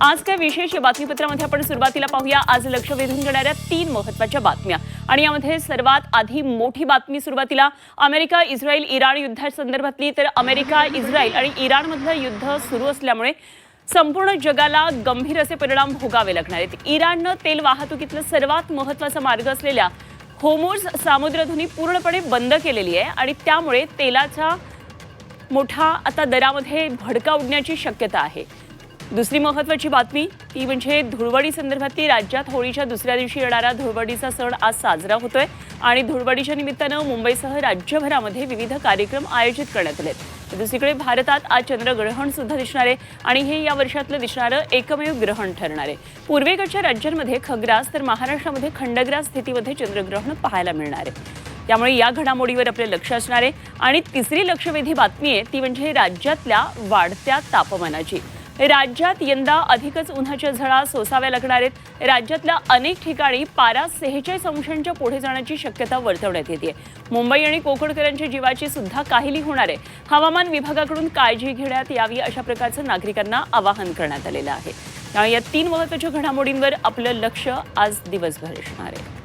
आज काय विशेष बातमीपत्रामध्ये आपण सुरुवातीला पाहूया आज लक्ष वेधून घेणाऱ्या 3 महत्त्वाच्या बातम्या आणि यामध्ये सर्वात आधी मोठी बातमी सुरुवातीला अमेरिका इस्रायल इराण युद्धासंदर्भातली तर अमेरिका इस्रायल आणि इराणमधलं युद्ध सुरू असल्यामुळे संपूर्ण जगाला गंभीर असे परिणाम भोगावे लागणार आहेत। इराणनं तेल वाहतुकीतलं सर्वात महत्त्वाचा मार्ग असलेल्या होर्मुझ सामुद्रधुनी पूर्णपणे बंद केलेली आहे आणि त्यामुळे तेलाचा मोठा आता दरामध्ये भडका उडण्याची शक्यता आहे। दुसरी महत्त्वाची बातमी ती म्हणजे धुळवडी संदर्भातली राज्यात होळीच्या दुसऱ्या दिवशी येणारा धुळवडीचा सण आज साजरा होतोय आणि धुळवडीच्या निमित्तानं मुंबईसह राज्यभरामध्ये विविध कार्यक्रम आयोजित करण्यात आले आहेत। दुसरीकडे भारतात आज चंद्रग्रहण सुद्धा दिसणार आहे आणि हे या वर्षातलं दिसणारं एकमेव ग्रहण ठरणार आहे। पूर्वेकडच्या राज्यांमध्ये खग्रास तर महाराष्ट्रामध्ये खंडग्रास स्थितीमध्ये चंद्रग्रहण पाहायला मिळणार आहे। त्यामुळे या घडामोडीवर आपले लक्ष असणार आहे आणि तिसरी लक्षवेधी बातमी आहे ती म्हणजे राज्यातल्या वाढत्या तापमानाची। राज्यात यंदा अधिकच उन्हाच्या झळा सोसाव्या लागणार आहेत। राज्यातल्या अनेक ठिकाणी पारा 46 अंशांच्या पुढे जाण्याची शक्यता वर्तवण्यात येते। मुंबई आणि कोकणकरांच्या जीवाची सुद्धा काहिली होणार आहे। हवामान विभागाकडून काळजी घेण्यात यावी अशा प्रकारचं नागरिकांना आवाहन करण्यात आलेलं आहे। त्यामुळे या 3 महत्त्वाच्या घडामोडींवर आपलं लक्ष आज दिवसभर असणार आहे।